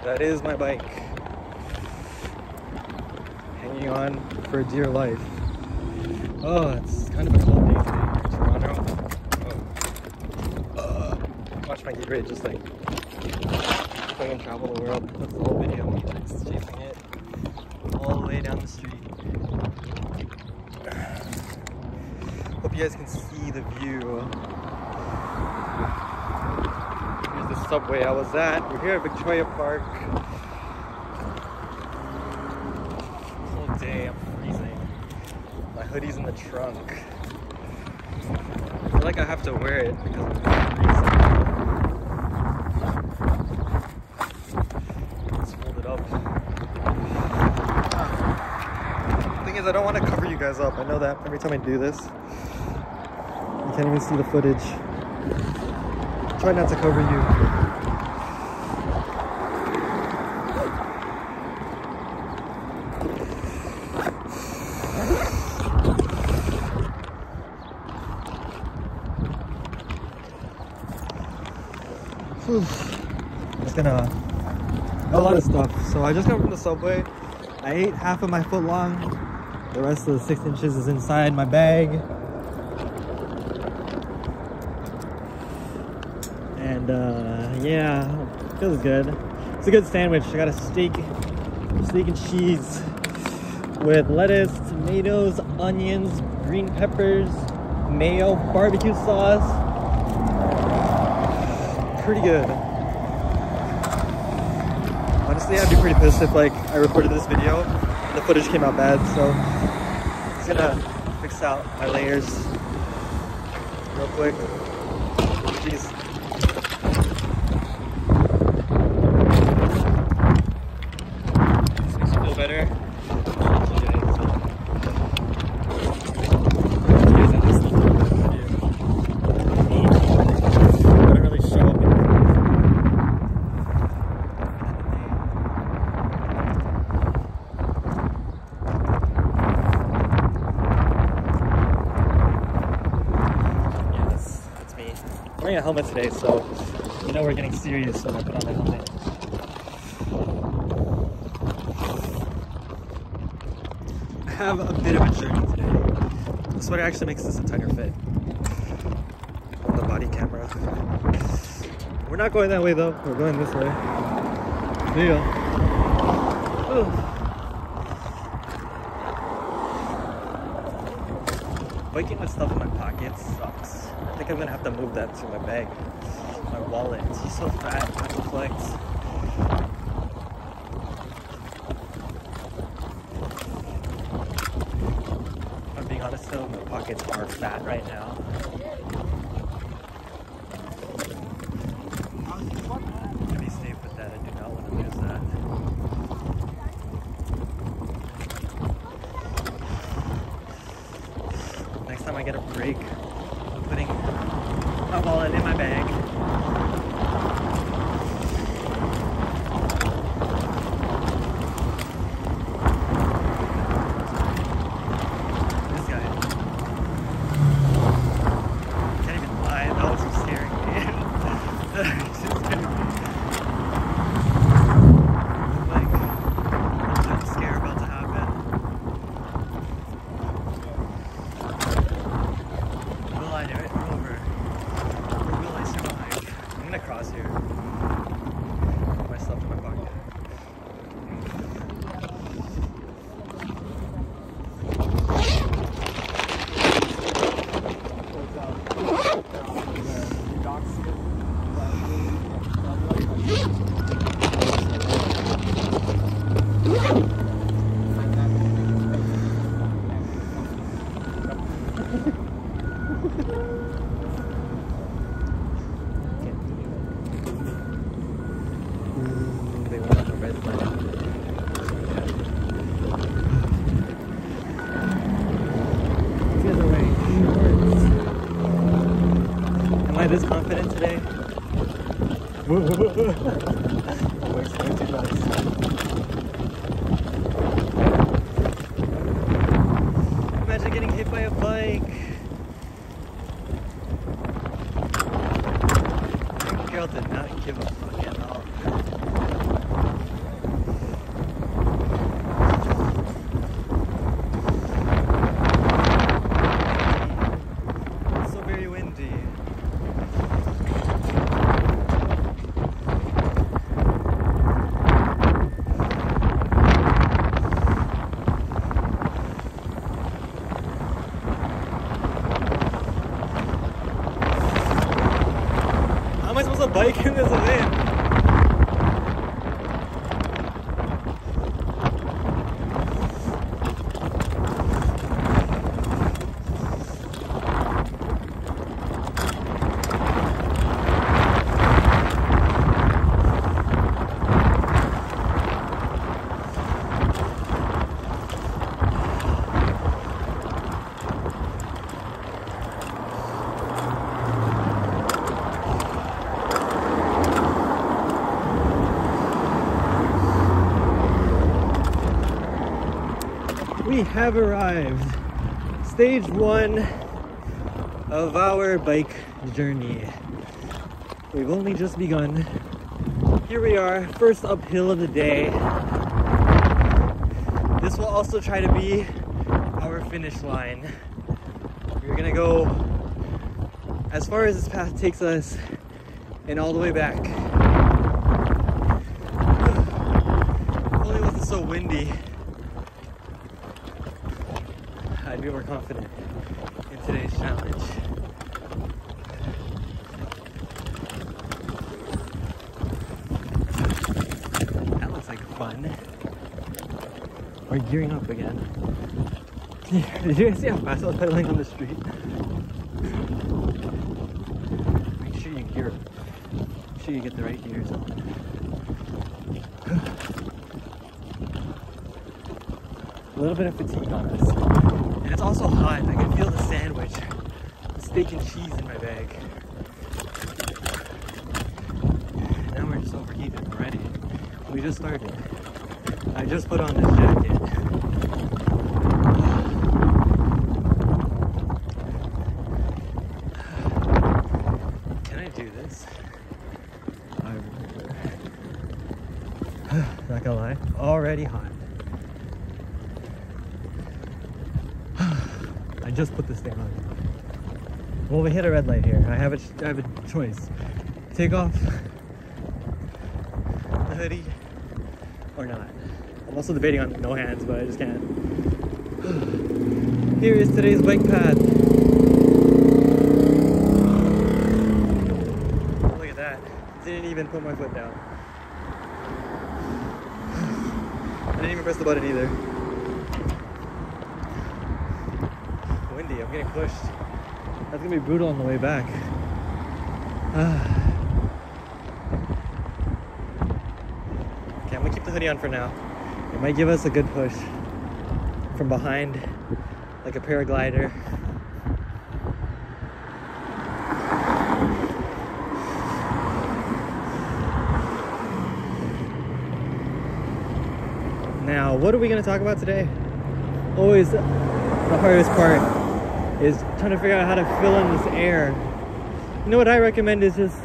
That is my bike. Hanging on for dear life. Oh, it's kind of a cold day today here in Toronto. Watch my gear rate just like going and travel the world. That's the whole video, me just chasing it all the way down the street. Hope you guys can see the view. Here's the subway I was at. We're here at Victoria Park. Whole day I'm freezing. My hoodie's in the trunk. I feel like I have to wear it because I'm freezing. Let's fold it up. The thing is, I don't want to cover you guys up. I know that every time I do this, you can't even see the footage. Try not to cover you. It's gonna a lot of stuff. So I just got from the subway. I ate half of my foot long. The rest of the 6 inches is inside my bag. And yeah, feels good. It's a good sandwich. I got a steak and cheese with lettuce, tomatoes, onions, green peppers, mayo, barbecue sauce. Pretty good. Honestly, I'd be pretty pissed if like I recorded this video and the footage came out bad, so I'm just gonna fix out my layers real quick. Jeez. This makes you feel better. I'm wearing a helmet today, so you know we're getting serious when I put on the helmet. I have a bit of a journey today. The sweater actually makes this a tighter fit on the body camera. We're not going that way though, we're going this way. There you go. Ooh. Biking with stuff in my pockets sucks. I think I'm gonna have to move that to my bag. My wallet. It's so fat, I have to flex. If I'm being honest though, my pockets are fat right now. I'm gonna be safe with that. I do not want to lose that. Next time I get a break, I'm putting my wallet in my bag. This guy. I can't even lie, that was just scaring me. Like, jump scare about to happen. Will I do it? Over. Or will I survive? I'm gonna cross here. Put my stuff in my pocket. They want a red light. These guys are wearing shorts. Am I this confident today? Imagine getting hit by a bike. Girl did not give a fuck at all. because of wind. We have arrived. Stage 1 of our bike journey. We've only just begun. Here we are, first uphill of the day. This will also try to be our finish line. We're gonna go as far as this path takes us and all the way back. If only it wasn't so windy, I'd be more confident in today's challenge. That looks like fun. We're gearing up again. Did you guys see how fast I was pedaling on the street? Make sure you gear up. Make sure you get the right gears on. A little bit of fatigue on us. And it's also hot. I can feel the sandwich, the steak and cheese in my bag. Now we're just overheated already. We just started. I just put on this jacket. Can I do this? Not gonna lie, already hot. I just put this thing on. Well, we hit a red light here. I have a choice. Take off the hoodie or not. I'm also debating on no hands, but I just can't. Here is today's bike path. Look at that. Didn't even put my foot down. I didn't even press the button either. Windy, I'm getting pushed. That's gonna be brutal on the way back. Okay, I'm gonna keep the hoodie on for now. It might give us a good push from behind, like a paraglider. Now, what are we gonna talk about today? Always the hardest part is trying to figure out how to fill in this air. You know what I recommend is just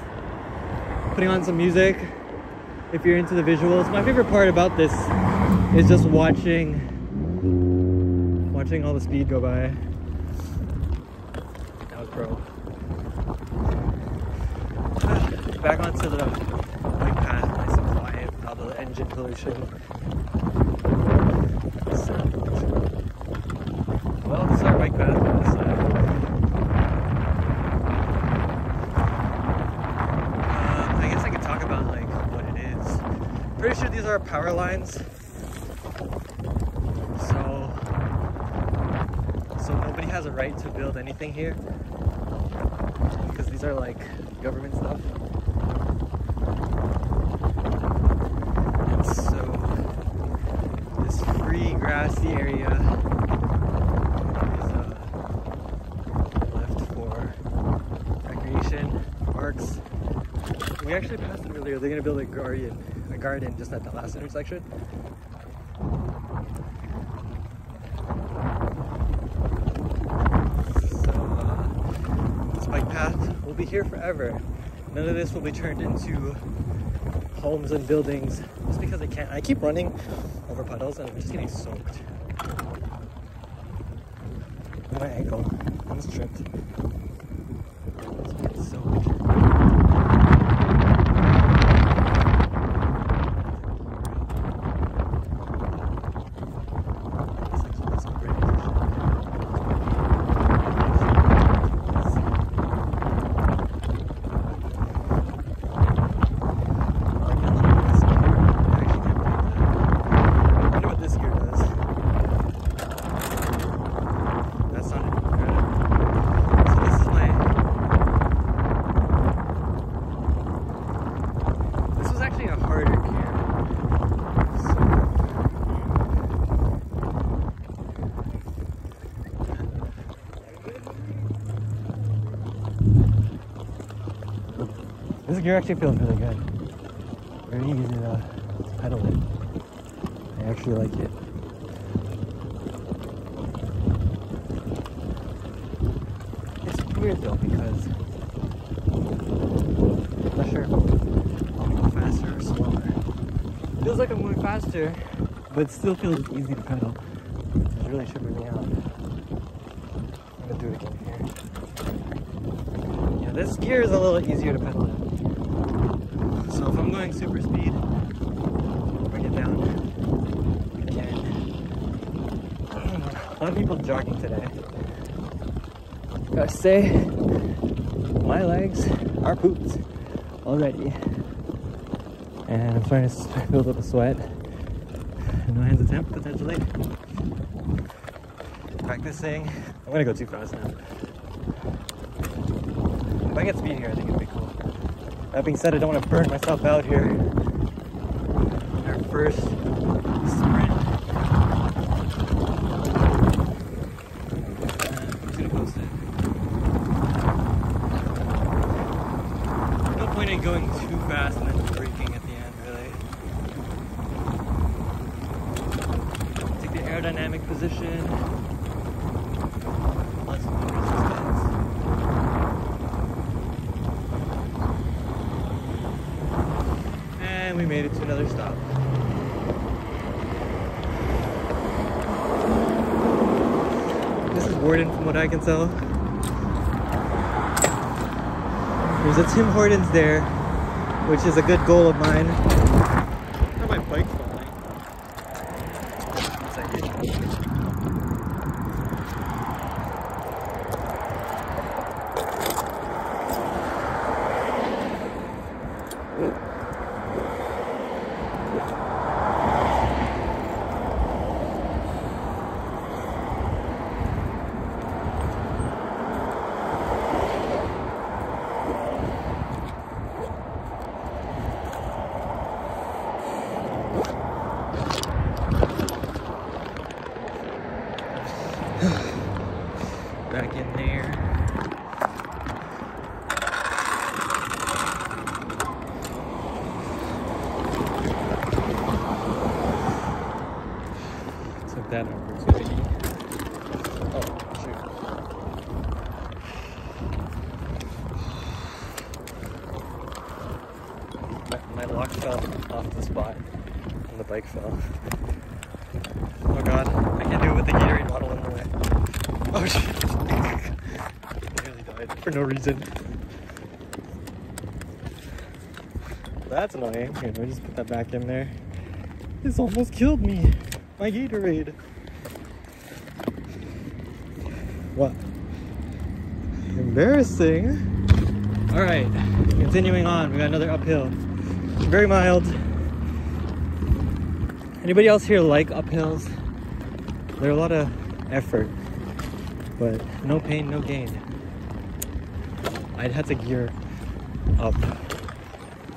putting on some music if you're into the visuals. My favorite part about this is just watching all the speed go by. That was pro. Back onto the bike path, nice and quiet with all the engine pollution. Well, this is our bike path on this side. I guess I could talk about like what it is. Pretty sure these are power lines. So nobody has a right to build anything here because these are like government stuff. And so this free grassy area parks. We actually passed it earlier. They're gonna build a garden just at the last intersection. So this bike path will be here forever. None of this will be turned into homes and buildings just because I can't. I keep running over puddles and I'm just getting soaked. My ankle almost tripped. This gear actually feels really good. Very easy to pedal it. I actually like it. It's weird though because I'm not sure if I'll go faster or slower. Feels like I'm going faster, but it still feels easy to pedal. It's really tripping me out. I'm gonna do it again here. Yeah, this gear is a little easier to pedal in. So if I'm going super speed, bring it down again. A lot of people jogging today. Gotta say, my legs are pooped already. And I'm starting to build up a sweat. No hands attempt, potentially. Practicing. I'm gonna go too fast now. If I get speed here, I think it'd be cool. That being said, I don't want to burn myself out here. Our first sprint. Who's gonna post it? No point in going too fast and then braking at the end, really. Take the aerodynamic position. Lots of resistance. And we made it to another stop. This is Warden from what I can tell. There's a Tim Hortons there, which is a good goal of mine. Where my bike's falling. One second. Back in there. Took that opportunity. Oh, shoot. My lock fell off the spot and the bike fell. Oh god, I can't do it with the Gatorade bottle in the way. Oh shit. I nearly died for no reason. That's annoying. Here, let me just put that back in there. This almost killed me. My Gatorade. What? Embarrassing. Alright, continuing on. We got another uphill. Very mild. Anybody else here like uphills? They're a lot of effort, but no pain, no gain. I'd had to gear up.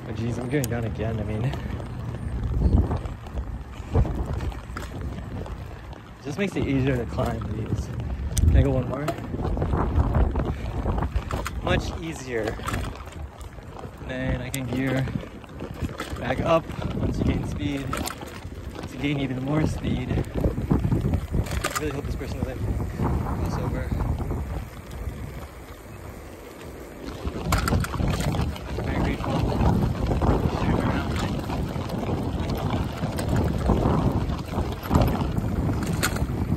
Oh geez, I'm gearing down again. I mean, it just makes it easier to climb these. Can I go one more? Much easier. Then I can gear back up once you gain speed to gain even more speed. I really hope this person doesn't cross over. Very grateful. Turn around.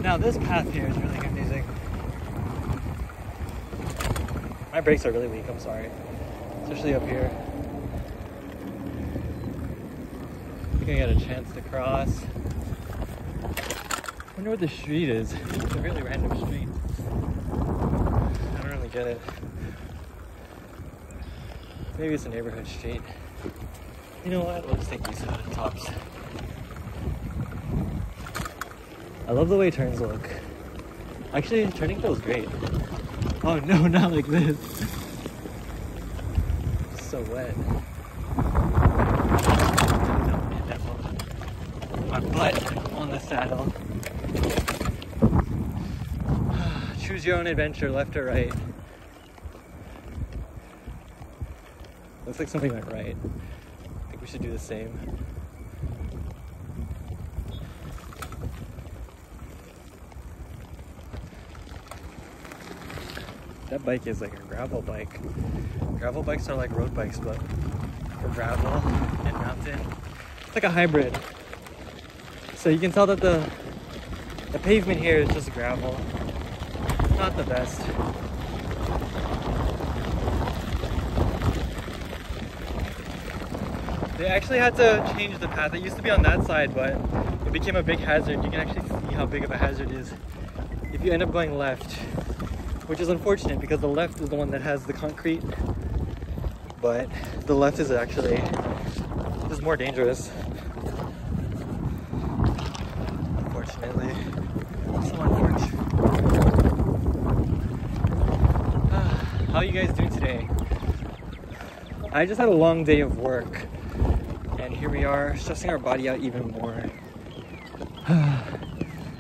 Now this path here is really confusing. My brakes are really weak, I'm sorry. Especially up here. I think I got a chance to cross. I wonder what the street is. It's a really random street. I don't really get it. Maybe it's a neighborhood street. You know what? We'll just take these tops. I love the way turns look. Actually, turning feels great. Oh no, not like this. It's so wet. My butt on the saddle. Choose your own adventure, left or right. Looks like something went right. I think we should do the same. That bike is like a gravel bike. Gravel bikes are like road bikes, but for gravel and mountain. It's like a hybrid. So you can tell that the pavement here is just gravel. It's not the best. They actually had to change the path. It used to be on that side, but it became a big hazard. You can actually see how big of a hazard it is if you end up going left, which is unfortunate because the left is the one that has the concrete, but the left is actually just more dangerous. Unfortunately. So unfortunate. How are you guys doing today? I just had a long day of work, and here we are stressing our body out even more.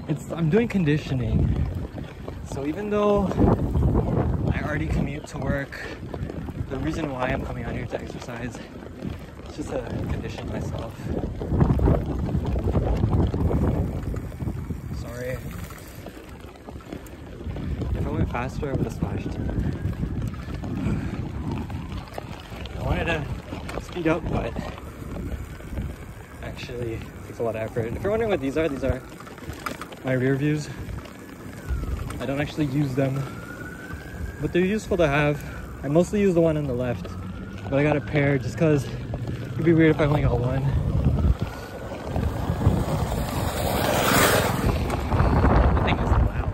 I'm doing conditioning, so even though I already commute to work, the reason why I'm coming out here to exercise is just to condition myself. Sorry. If I went faster, I would have splashed. I wanted to speed up, but actually it takes a lot of effort. If you're wondering what these are my rear views. I don't actually use them, but they're useful to have. I mostly use the one on the left, but I got a pair just because it'd be weird if I only got one. The thing is loud.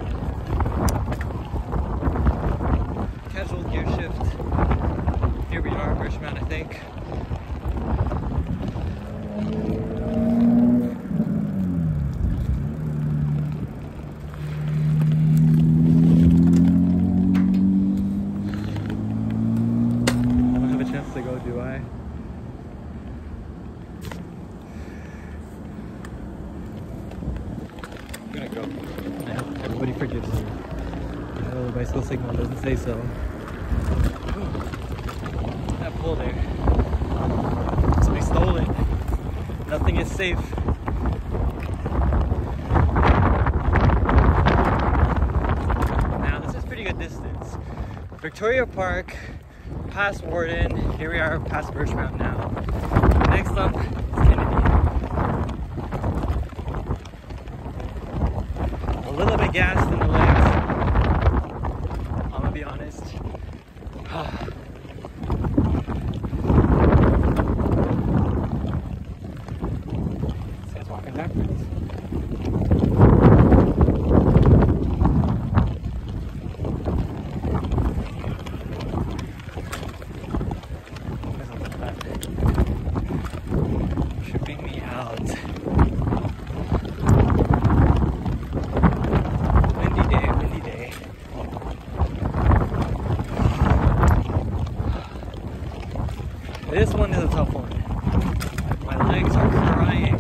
Casual gear shift. Here we are, Birchmount, I think. To go, do I? I'm gonna go. I hope everybody forgives me. I know the bicycle signal doesn't say so. That pole there. Somebody stole it. Nothing is safe. Now this is pretty good distance. Victoria Park, past Warden, here we are past Birchmount now. Next up is Kennedy. A little bit gassed in the legs, I'm gonna be honest. This guy's walking backwards. Tripping me out. Windy day, windy day. This one is a tough one. My legs are crying,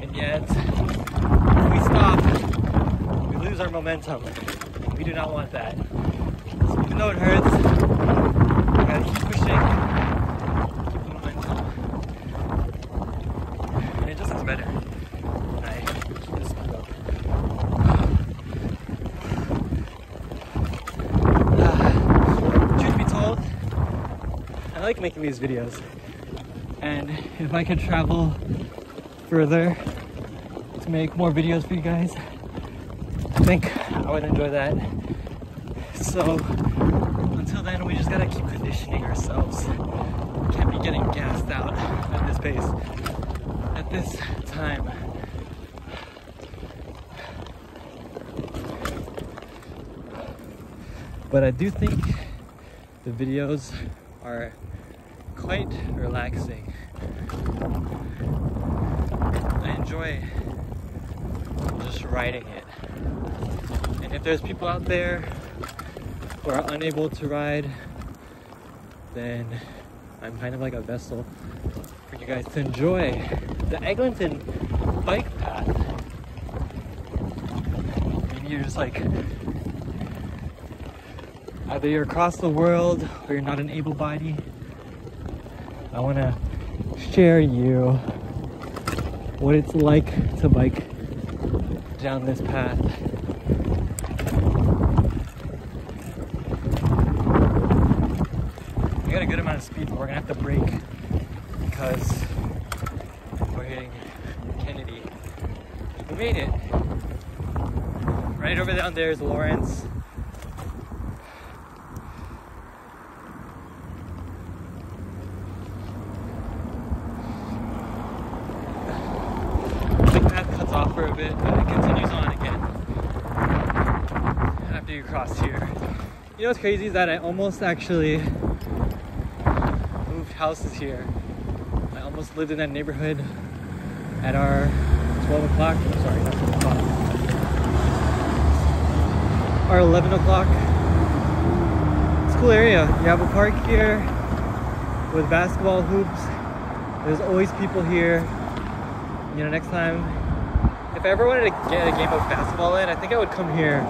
and yet if we stop, we lose our momentum. We do not want that. So even though it hurts, we gotta keep pushing. Better. I just speed up. Truth be told, I like making these videos, and if I could travel further to make more videos for you guys, I think I would enjoy that. So until then, we just gotta keep conditioning ourselves. We can't be getting gassed out at this pace. At this time. But I do think the videos are quite relaxing. I enjoy just writing it. And if there's people out there who are unable to ride, then I'm kind of like a vessel for you guys to enjoy the Eglinton bike path. Maybe you're just like, either you're across the world or you're not an able body, I want to share you what it's like to bike down this path. We got a good amount of speed, but we're gonna have to brake because we're hitting Kennedy. We made it. Right over down there is Lawrence. The path cuts off for a bit, but it continues on again after you cross here. You know what's crazy is that I almost actually moved houses here. I almost lived in that neighborhood at our 12 o'clock, sorry, not 12 o'clock, our 11 o'clock. It's a cool area. You have a park here with basketball hoops. There's always people here. You know, next time, if I ever wanted to get a game of basketball in, I think I would come here.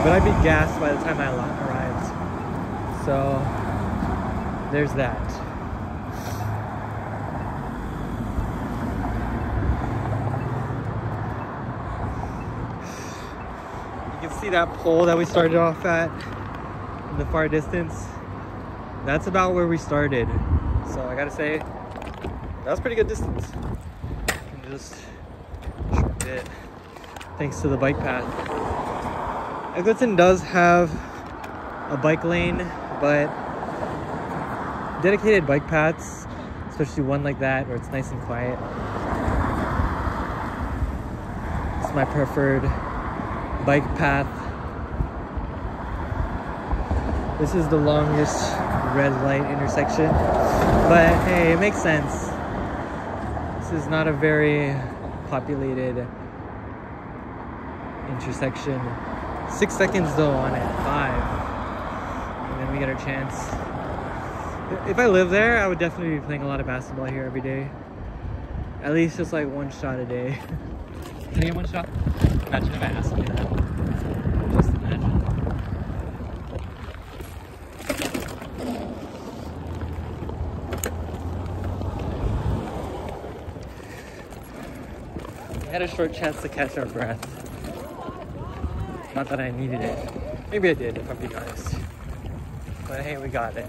But I'd be gassed by the time I arrived. So, there's that. You can see that pole that we started off at in the far distance. That's about where we started. So I gotta say, that was pretty good distance. And just short bit, thanks to the bike path. Eglinton does have a bike lane, but dedicated bike paths, especially one like that where it's nice and quiet, it's my preferred bike path. This is the longest red light intersection, but hey, it makes sense. This is not a very populated intersection. 6 seconds though on it, 5, and then we get our chance. If I lived there, I would definitely be playing a lot of basketball here every day. At least just like one shot a day. Can I get one shot? Imagine if I asked me that. Just imagine. We had a short chance to catch our breath. Not that I needed it. Maybe I did, if I'm being honest. But hey, we got it.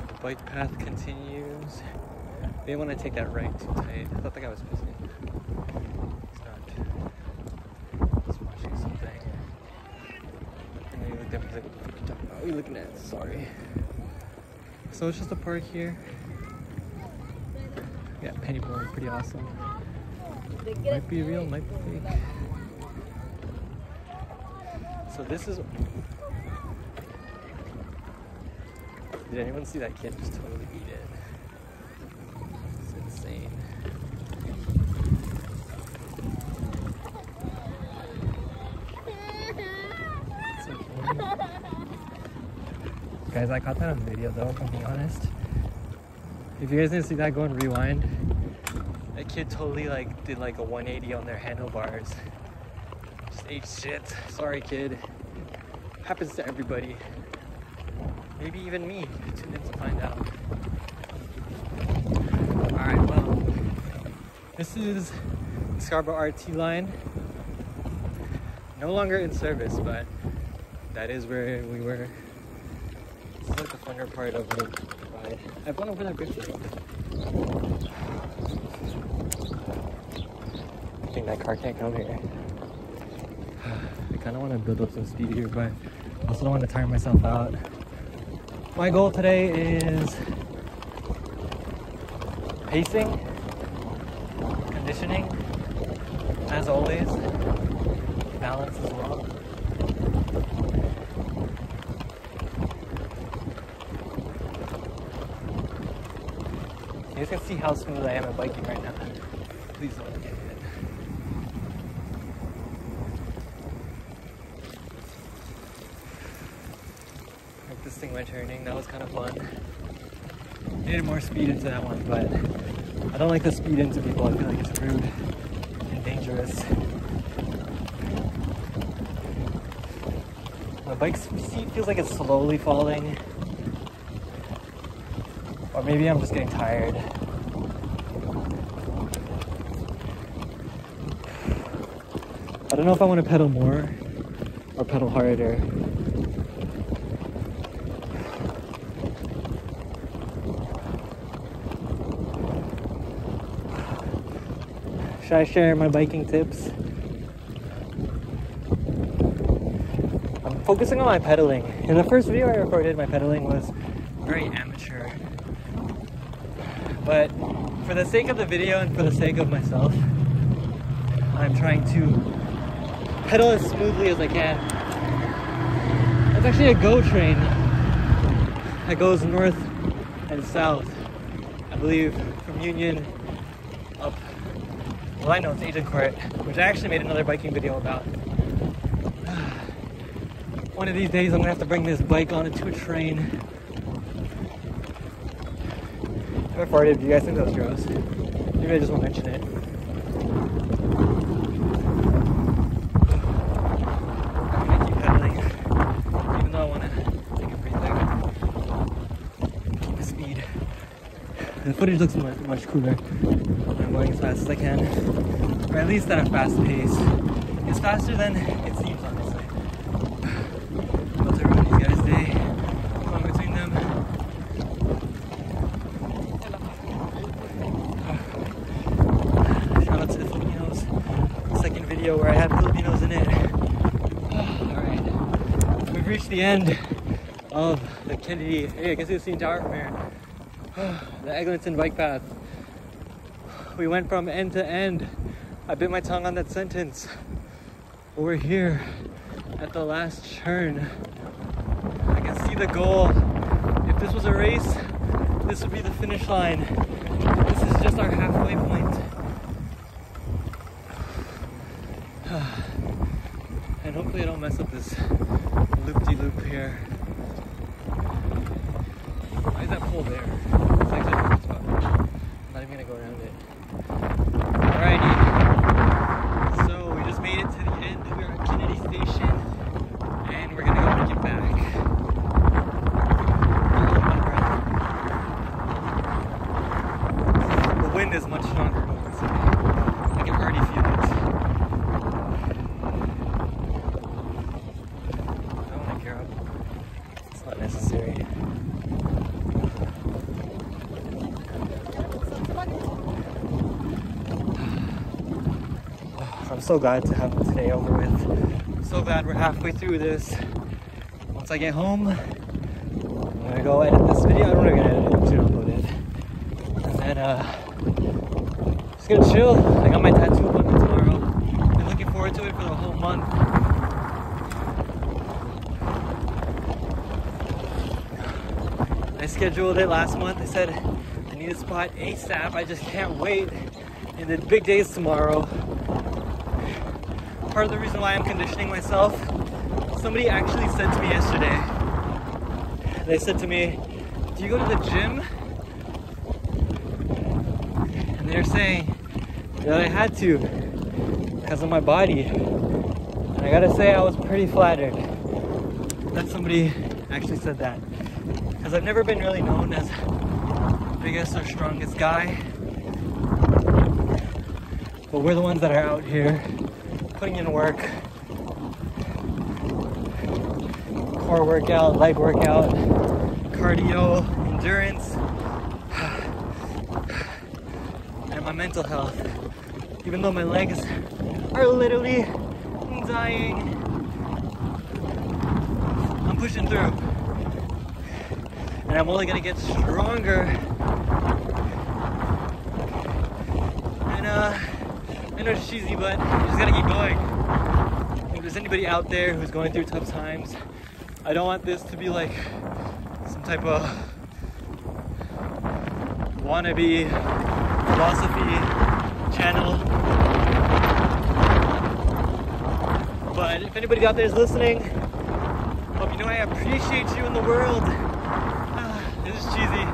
The bike path continues. They didn't want to take that right too tight. I thought the guy was pissing. He's not. He's watching something. And then he looked at me, he's like, what the fuck are you talking about? What are you looking at? Sorry. So it's just a park here. Yeah, penny board, pretty awesome. Might be real, might be fake. So this is... Did anyone see that kid just totally eat it? It's insane. It's okay. Guys, I caught that on video though, if I'm being honest. If you guys didn't see that, go and rewind. That kid totally like did like a 180 on their handlebars. Just ate shit. Sorry, kid. Happens to everybody. Maybe even me. Tune in to find out. Alright, well, this is the Scarborough RT line. No longer in service, but that is where we were. This is like the funner part of the ride. I've gone over that bridge before. I think that car can't come here. I kind of want to build up some speed here, but I also don't want to tire myself out. My goal today is pacing, conditioning, as always, balance as well. You guys can see how smooth I am at biking right now. Please don't get hit. Like this thing by turning, that was kind of fun. Needed more speed into that one, but I don't like to speed into people. I feel like it's rude and dangerous. bike seat feels like it's slowly falling. Or maybe I'm just getting tired. I don't know if I want to pedal more or pedal harder. Should I share my biking tips? I'm focusing on my pedaling. In the first video I recorded, my pedaling was very amateur. But for the sake of the video and for the sake of myself, I'm trying to pedal as smoothly as I can. It's actually a GO train that goes north and south. I believe from Union up. Well, I know it's Agincourt, which I actually made another biking video about. One of these days I'm gonna have to bring this bike onto a train. Have I farted? Do you guys think that was gross? Maybe I just won't mention it. I'm gonna keep pedaling, even though I wanna take a breather. Keep the speed. The footage looks much cooler when I'm going as fast as I can. Or at least at a fast pace. It's faster than it seems, honestly. About to ruin these guys' day. Going between them. Shout out to the Filipinos. Second video where I had Filipinos in it. Alright. We've reached the end of the Kennedy. Hey, I guess you can see the tower from here. The Eglinton bike path. We went from end to end. I bit my tongue on that sentence. But we're here at the last turn. I can see the goal. If this was a race, this would be the finish line. This is just our halfway point. And hopefully I don't mess up this loop-de-loop here. Why is that pole there? It's actually a good spot. I'm not even gonna go around it. Alrighty. So we just made it to the end. We're at Kennedy Station. And we're gonna go make it back. The wind is much stronger going this way. I can already feel it. I don't want to gear up. It's not necessary. I'm so glad to have today over with. I'm so glad we're halfway through this. Once I get home, I'm gonna go edit this video. I don't know if I'm gonna edit it, I'm just gonna upload it. And then just gonna chill. I got my tattoo appointment tomorrow. Been looking forward to it for the whole month. I scheduled it last month. I said I need a spot ASAP. I just can't wait. And the big day is tomorrow. Part of the reason why I'm conditioning myself, somebody actually said to me yesterday, they said to me, do you go to the gym? And they're saying that I had to because of my body. And I gotta say I was pretty flattered that somebody actually said that. Because I've never been really known as the biggest or strongest guy. But we're the ones that are out here putting in work. Core workout, leg workout, cardio, endurance, and my mental health. Even though my legs are literally dying, I'm pushing through. And I'm only gonna get stronger. And I know it's cheesy, but you just gotta keep going. If there's anybody out there who's going through tough times, I don't want this to be like some type of wannabe philosophy channel. But if anybody out there is listening, hope you know I appreciate you in the world. This is cheesy,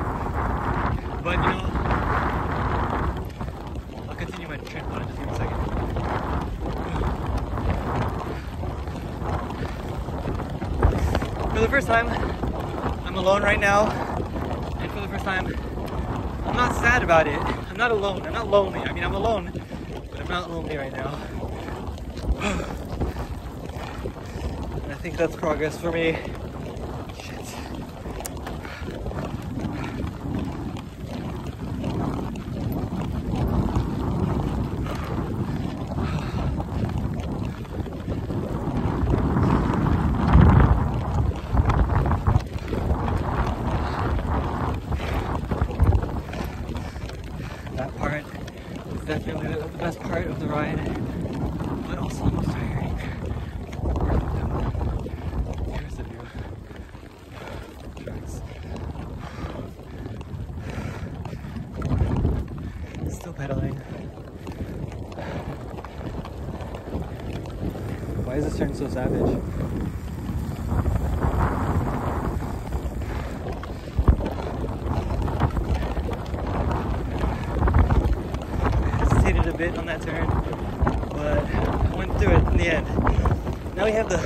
but you know, I'll continue my train of thought in just a second. first time, I'm alone right now, and for the first time, I'm not sad about it. I'm not alone. I'm not lonely. I mean, I'm alone, but I'm not lonely right now. And I think that's progress for me. Shit. That part is definitely the best part of the ride, but also the most tiring. Here's the view. Tracks. Still pedaling. Why is this turn so savage? A bit on that turn, but I went through it in the end. Now we have the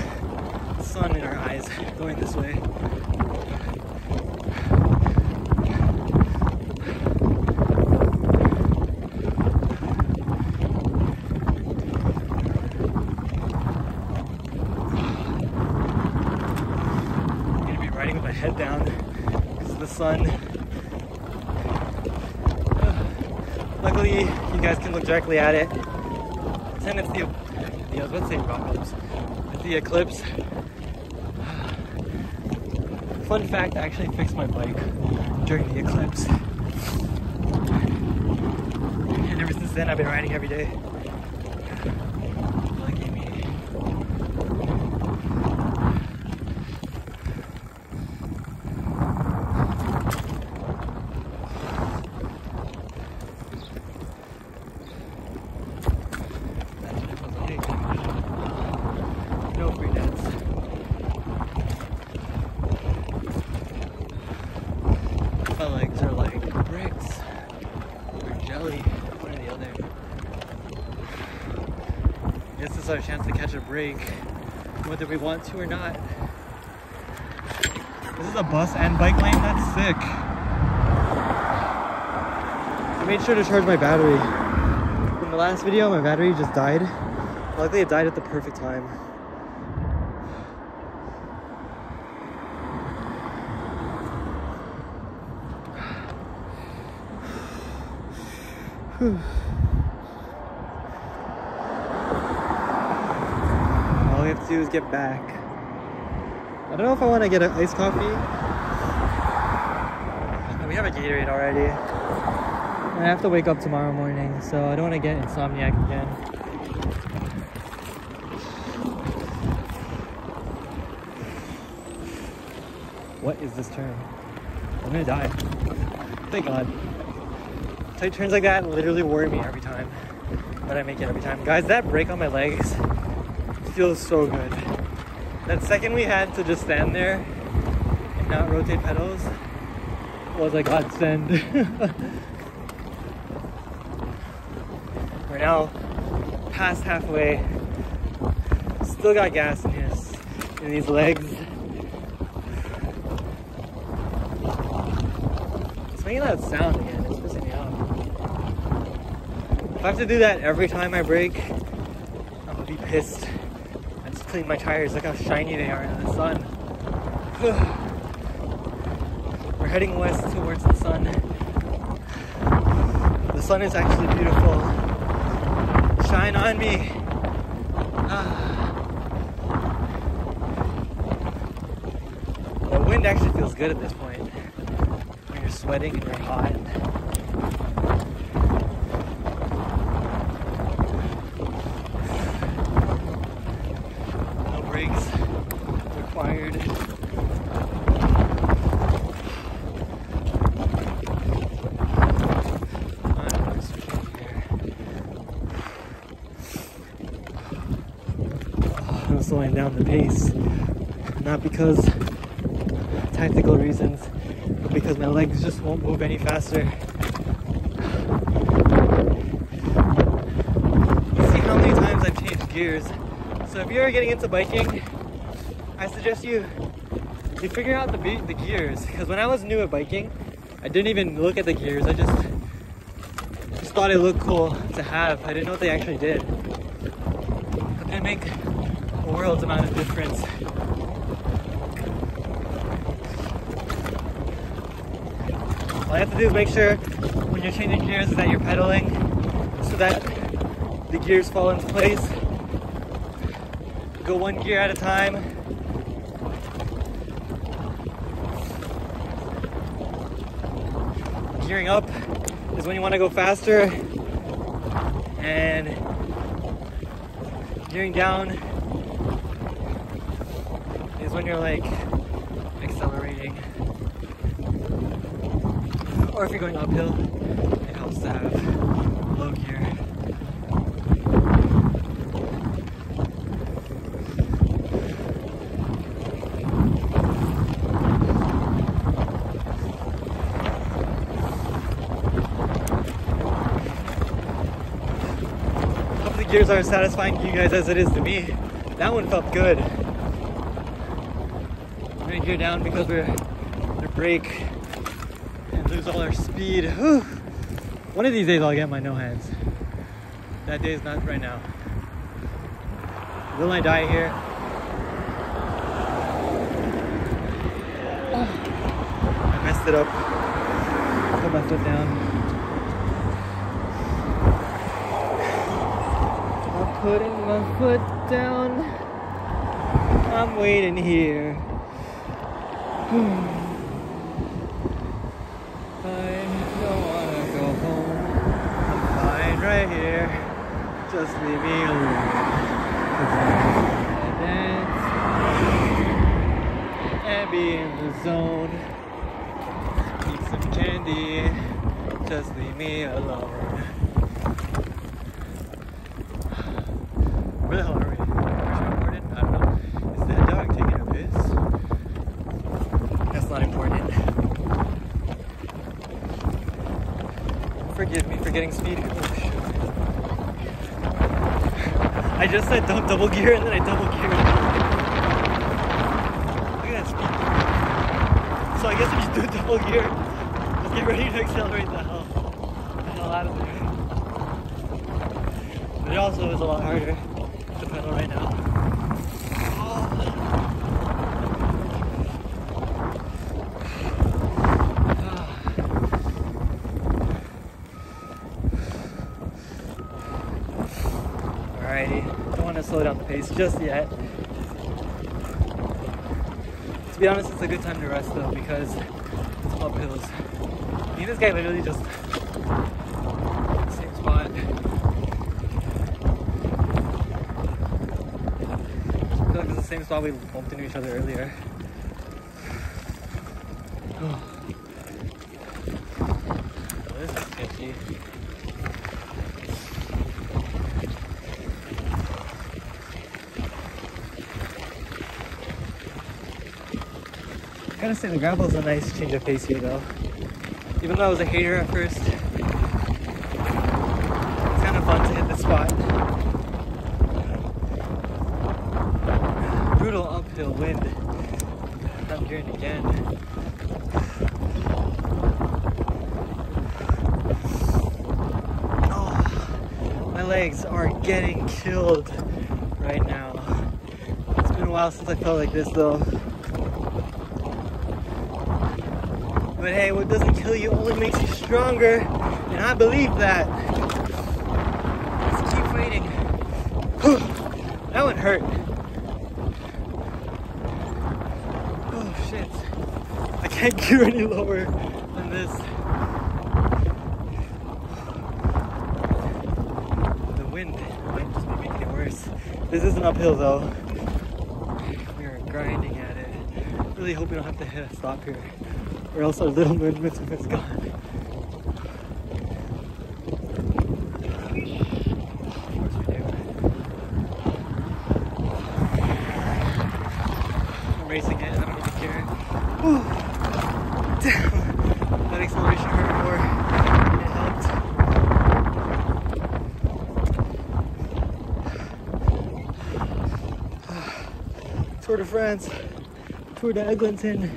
sun in our eyes going this way. I'm gonna be riding with my head down because of the sun. Luckily, you guys can look directly at it. And it's the eclipse. Fun fact, I actually fixed my bike during the eclipse. And ever since then, I've been riding every day. Lucky me. No free nets. My legs are like bricks or jelly, one or the other. This is our chance to catch a break, whether we want to or not. This is a bus and bike lane, that's sick. I made sure to charge my battery. In the last video, my battery just died. Luckily, it died at the perfect time. All we have to do is get back. I don't know if I want to get an iced coffee. We have a Gatorade already. I have to wake up tomorrow morning, so I don't want to get insomniac again. What is this turn? I'm gonna die. Thank God. Tight turns like that literally worry me every time, but I make it every time. Guys, that brake on my legs feels so good. That second we had to just stand there and not rotate pedals was a godsend. We're now past halfway. Still got gas in these legs. It's making that sound again. It's pissing me off. If I have to do that every time I brake, I'm gonna be pissed. I just cleaned my tires. Look how shiny they are in the sun. We're heading west towards the sun. The sun is actually beautiful. Shine on me. The wind actually feels good at this point. When you're sweating and you're hot. No brakes required. I'm slowing down the pace, not because tactical reasons, but because my legs just won't move any faster. See how many times I've changed gears. So if you're getting into biking, I suggest you See, figuring out the gears, because when I was new at biking, I didn't even look at the gears. I just thought it looked cool to have. I didn't know what they actually did. But they make a world's amount of difference. All you have to do is make sure when you're changing gears that you're pedaling so that the gears fall into place. Go one gear at a time. Gearing up is when you want to go faster, and gearing down is when you're like accelerating. Or if you're going uphill, it helps to have low gear. Hope the gears are as satisfying to you guys as it is to me. That one felt good. We're gonna gear down because we're gonna brake and lose all our speed. Whew. One of these days I'll get my no hands. That day is not right now. Will I die here? Oh, I messed it up. Put my foot down. I'm putting my foot down. I'm waiting here. I don't wanna go home. I'm fine right here. Just leave me alone. And dance and be in the zone. Eat some candy. Just leave me alone. Where the hell are we? Recorded? I don't know. Is that dog taking a piss? That's not important. Forgive me for getting speed. Oh, shoot. I just said don't double gear and then I double geared. Look at that speed. So I guess if you do double gear, just get ready to accelerate the hell out of there. But it also is a lot harder to pedal right now. Alrighty, don't want to slow down the pace just yet. To be honest, it's a good time to rest though because it's uphills. Me and this guy literally just same spot. I feel like it's the same spot we bumped into each other earlier. Oh, this is sketchy. I gotta say the gravel is a nice change of pace here though. Even though I was a hater at first, it's kind of fun to hit this spot. Brutal uphill wind. I'm gearing again. Oh, my legs are getting killed right now. It's been a while since I felt like this though. But hey, what doesn't kill you only makes you stronger, and I believe that. Let's keep fighting. That one hurt. Oh shit. I can't gear any lower than this. The wind might just be making it worse. This is an uphill though. We are grinding at it. Really hope we don't have to hit a stop here, or else our little momentum is gone. Of course we do. I'm racing it, I don't even care. Whew. Damn, that acceleration hurt more than it helped. Tour de France. toward the Eglinton.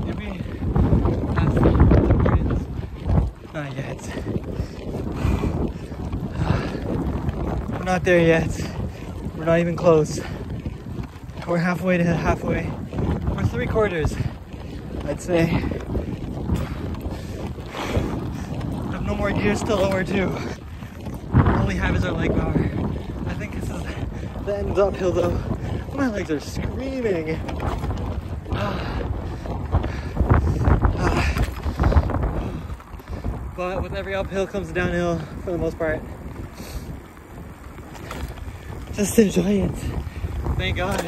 Maybe past the gardens. Not yet. We're not there yet. We're not even close. We're halfway to halfway. We're 3/4, I'd say. I have no more gears to lower to. All we have is our leg power. I think this is the end uphill though. My legs are screaming. But with every uphill comes downhill for the most part. Just enjoy it. Thank God.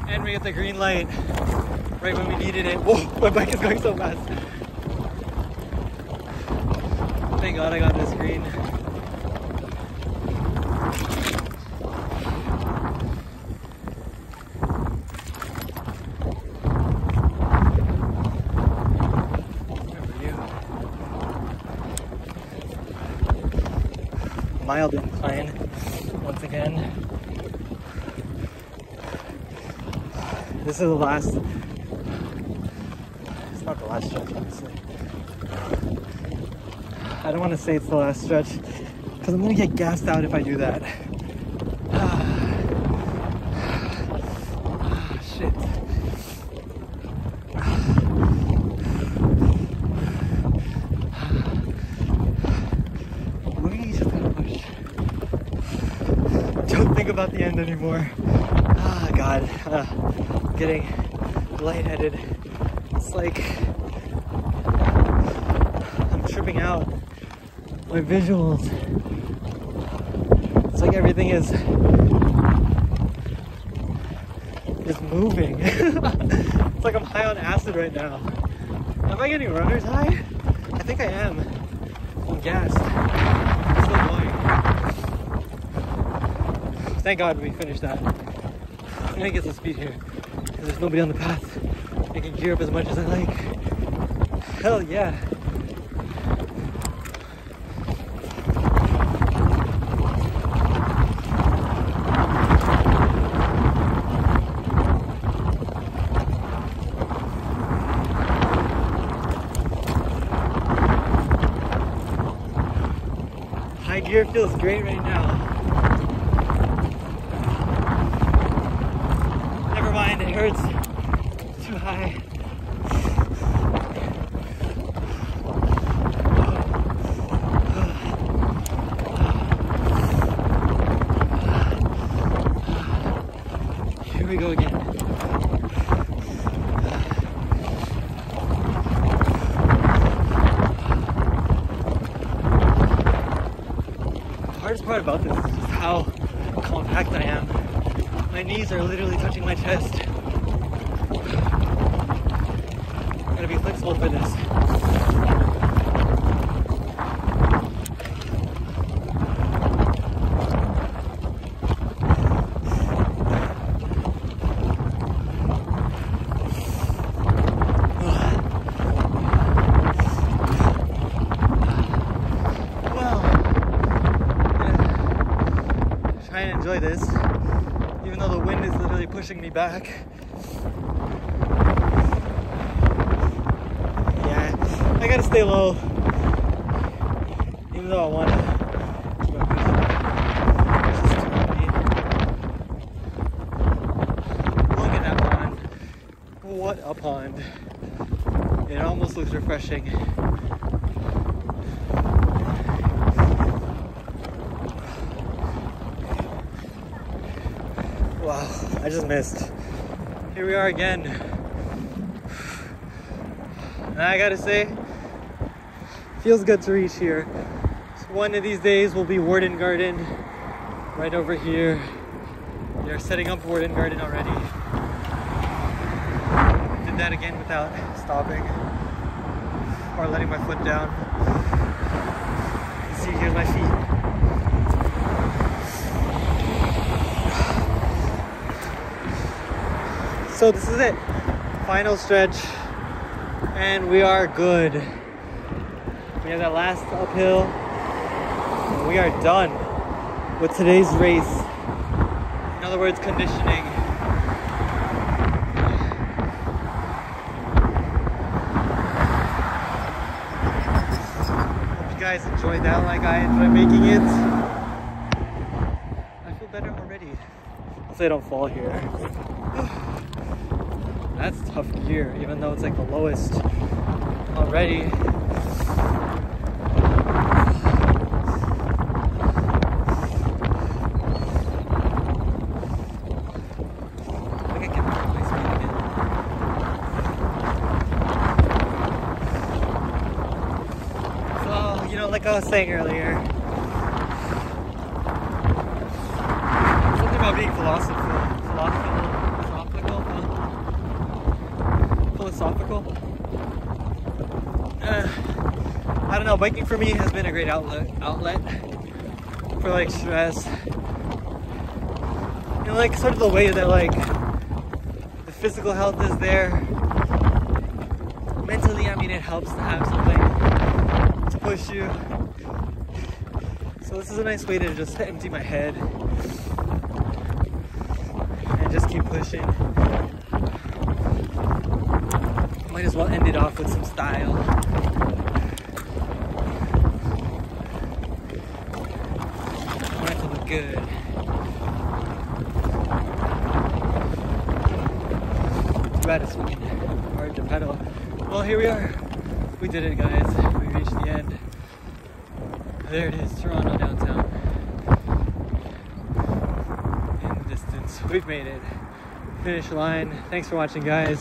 And we get the green light right when we needed it. Whoa, my bike is going so fast. Thank God I got this green. Mild incline once again. This is the last, it's not the last stretch, honestly. I don't want to say it's the last stretch because I'm going to get gassed out if I do that. Shit. Louis just gotta push. Don't think about the end anymore. God, getting lightheaded. It's like I'm tripping out. My visuals. It's like everything is moving. It's like I'm high on acid right now. Am I getting runner's high? I think I am. I'm gassed. I'm still going. Thank God we finished that. I'm gonna get some speed here because there's nobody on the path. I can gear up as much as I like. Hell yeah. High gear feels great right now. Never mind, it hurts. It's too high. Here we go again. The hardest part about this is just how compact I am. My knees are literally touching my chest. I'm gonna be flexible for this. Well, I'm trying to enjoy this. Even though the wind is literally pushing me back. Yeah, I gotta stay low. Even though I wanna. Look at that pond. What a pond. It almost looks refreshing. Wow, I just missed. Here we are again. And I gotta say, feels good to reach here. So one of these days will be Warden Garden, right over here. They're setting up Warden Garden already. Did that again without stopping or letting my foot down. See, here's my feet. So this is it, final stretch, And we are good. We have that last uphill. And we are done with today's race. In other words, conditioning. Hope you guys enjoyed that like I enjoyed making it. I feel better already. Hopefully I don't fall here. That's tough gear, even though it's like the lowest already. I think I can pick my speed again. So, you know, like I was saying earlier, something about being philosophical. I don't know, biking for me has been a great outlet for like stress. And like sort of the way that like the physical health is there. Mentally, I mean, it helps to have something to push you. So this is a nice way to just empty my head and just keep pushing. Might as well end it off with some style. I want it to look good. Too bad it's fucking hard to pedal. Well, here we are. We did it, guys. We reached the end. There it is, Toronto downtown. In the distance. We've made it. Finish line. Thanks for watching, guys.